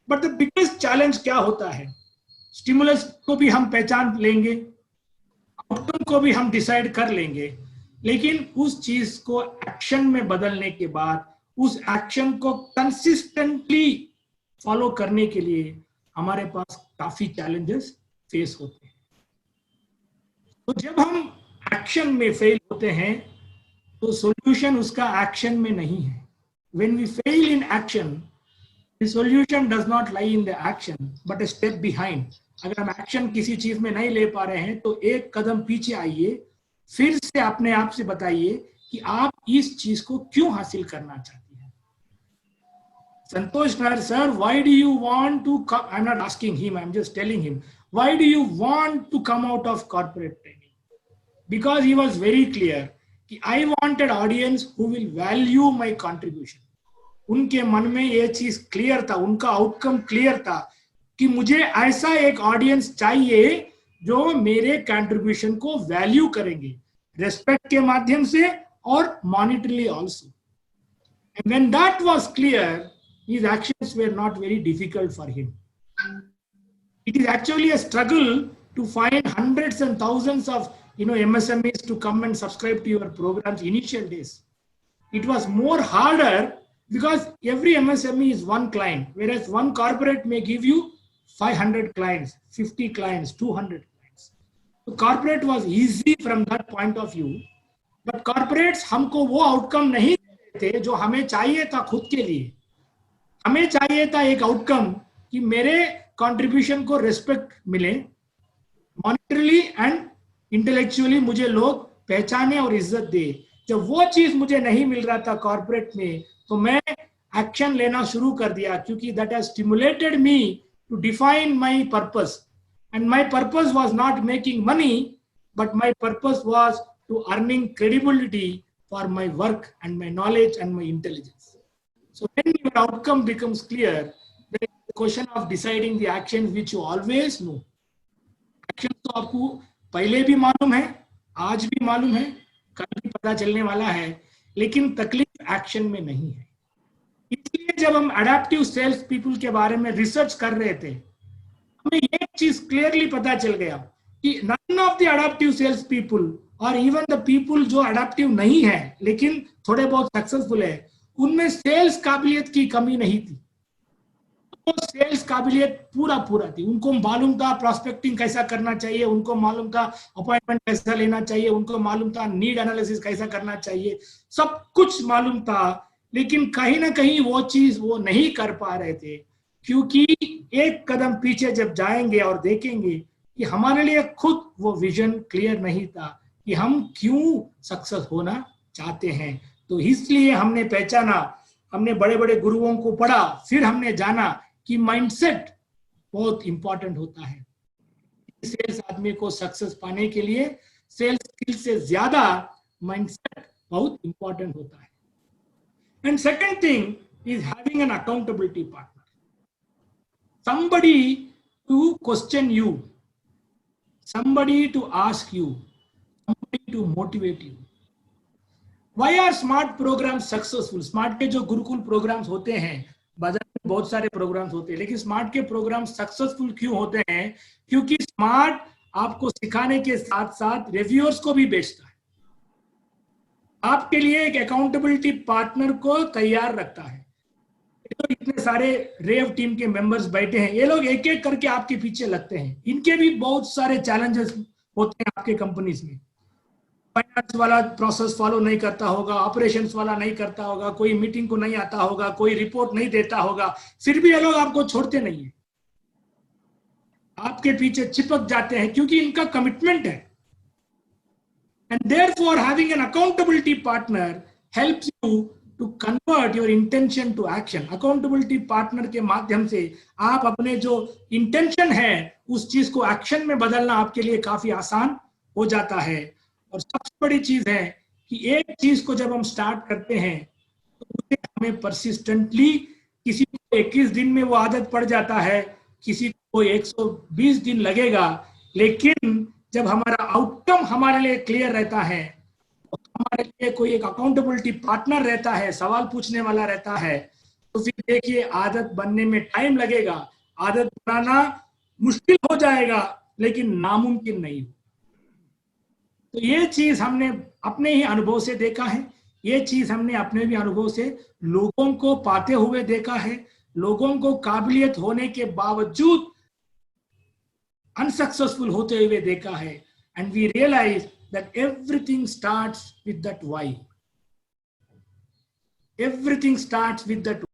But the biggest challenge क्या होता है, स्टिमुलस को भी हम पहचान लेंगे, आउटकम को भी हम डिसाइड कर लेंगे, लेकिन उस चीज को एक्शन में बदलने के बाद उस एक्शन को कंसिस्टेंटली फॉलो करने के लिए हमारे पास काफी चैलेंजेस फेस होते हैं। तो जब हम एक्शन में फेल होते हैं तो सॉल्यूशन उसका एक्शन में नहीं है। When we fail in action, the solution does not lie in the action, but a step behind. अगर हम एक्शन किसी चीज में नहीं ले पा रहे हैं तो एक कदम पीछे आइए, फिर से अपने आप से बताइए कि आप इस चीज को क्यों हासिल करना चाहते हैं। Santosh Nair sir, why do you want to come? I'm not asking him, I'm just telling him, why do you want to come out of corporate training? Because he was very clear कि I wanted audience who will value my contribution. उनके मन में ये चीज clear था, उनका outcome clear था कि मुझे ऐसा एक ऑडियंस चाहिए जो मेरे कंट्रीब्यूशन को वैल्यू करेंगे, रेस्पेक्ट के माध्यम से और मॉनिटरली also. And when that was clear, his actions were not very difficult for him. It is actually a struggle to find hundreds and thousands of MSMEs to come and subscribe to your programs initial days. It was more harder because every MSME is one client, whereas one corporate may give you 500 clients, 50 clients, 200 clients. So corporate was easy from that point of view, but corporates हमको वो outcome नहीं देते थे जो हमें चाहिए था खुद के लिए। हमें चाहिए था एक आउटकम कि मेरे कंट्रीब्यूशन को रिस्पेक्ट मिले, मॉनिटरली एंड इंटेलेक्चुअली मुझे लोग पहचाने और इज्जत दे। जब वो चीज मुझे नहीं मिल रहा था कॉर्पोरेट में, तो मैं एक्शन लेना शुरू कर दिया, क्योंकि that has stimulated me to define my purpose, and my purpose was not making money, but my purpose was to earning credibility for my work and my knowledge and my intelligence. So when your outcome becomes clear, there is the question of deciding the actions which you always know. Action तो आपको पहले भी मालूम है, आज भी मालूम है, कल भी पता चलने वाला है, लेकिन तकलीफ एक्शन में नहीं है। इसलिए जब हम अडेप्टिव सेल्स पीपल के बारे में रिसर्च कर रहे थे, हमें एक चीज क्लियरली पता चल गया कि none of the adaptive sales people or even the people जो अडेप्टिव नहीं है लेकिन थोड़े बहुत सक्सेसफुल है, उनमें सेल्स काबिलियत की कमी नहीं थी। तो सेल्स काबिलियत पूरा थी। उनको मालूम था प्रोस्पेक्टिंग कैसा करना चाहिए, उनको मालूम था अपॉइंटमेंट कैसा लेना चाहिए, उनको मालूम था नीड एनालिसिस कैसा करना चाहिए, सब कुछ मालूम था, लेकिन कहीं ना कहीं वो चीज वो नहीं कर पा रहे थे, क्योंकि एक कदम पीछे जब जाएंगे और देखेंगे कि हमारे लिए खुद वो विजन क्लियर नहीं था कि हम क्यों सक्सेस होना चाहते हैं। तो इसलिए हमने पहचाना, हमने बड़े बड़े गुरुओं को पढ़ा, फिर हमने जाना कि माइंडसेट बहुत इंपॉर्टेंट होता है। सेल्स आदमी को सक्सेस पाने के लिए सेल्स स्किल से ज्यादा माइंडसेट बहुत इंपॉर्टेंट होता है। And second thing is having an accountability partner, somebody to question you, somebody to ask you, somebody to motivate you. Why are smart program successful? Smart के जो गुरुकुल प्रोग्राम्स होते हैं, बाजार में बहुत सारे प्रोग्राम्स होते हैं, लेकिन स्मार्ट के प्रोग्राम सक्सेसफुल क्यों होते हैं? क्योंकि स्मार्ट आपको सिखाने के साथ साथ रिव्यूअर्स को भी बेचता है, आपके लिए एक अकाउंटेबिलिटी पार्टनर को तैयार रखता है। तो इतने सारे रेव टीम के मेंबर्स बैठे हैं, ये लोग एक एक करके आपके पीछे लगते हैं। इनके भी बहुत सारे चैलेंजेस होते हैं आपके कंपनीज में। फाइनेंस वाला प्रोसेस फॉलो नहीं करता होगा, ऑपरेशंस वाला नहीं करता होगा, कोई मीटिंग को नहीं आता होगा, कोई रिपोर्ट नहीं देता होगा, फिर भी ये लोग आपको छोड़ते नहीं है, आपके पीछे चिपक जाते हैं, क्योंकि इनका कमिटमेंट है। And therefore having an accountability partner helps you to convert your intention to action. Accountability partner के माध्यम से आप अपने जो इंटेंशन है उस चीज को एक्शन में बदलना आपके लिए काफी आसान हो जाता है। और सबसे बड़ी चीज है कि एक चीज को जब हम स्टार्ट करते हैं तो उसे हमें परसिस्टेंटली, किसी को 21 दिन में वो आदत पड़ जाता है, किसी को 120 दिन लगेगा, लेकिन जब हमारा आउटकम हमारे लिए क्लियर रहता है, तो हमारे लिए कोई एक अकाउंटेबिलिटी पार्टनर रहता है, सवाल पूछने वाला रहता है, तो फिर देखिए आदत बनने में टाइम लगेगा, आदत बनाना मुश्किल हो जाएगा लेकिन नामुमकिन नहीं। तो ये चीज हमने अपने ही अनुभव से देखा है, ये चीज हमने अपने भी अनुभव से लोगों को पाते हुए देखा है, लोगों को काबिलियत होने के बावजूद अनसक्सेसफुल होते हुए देखा है। And we realize that everything starts with that why, everything starts with that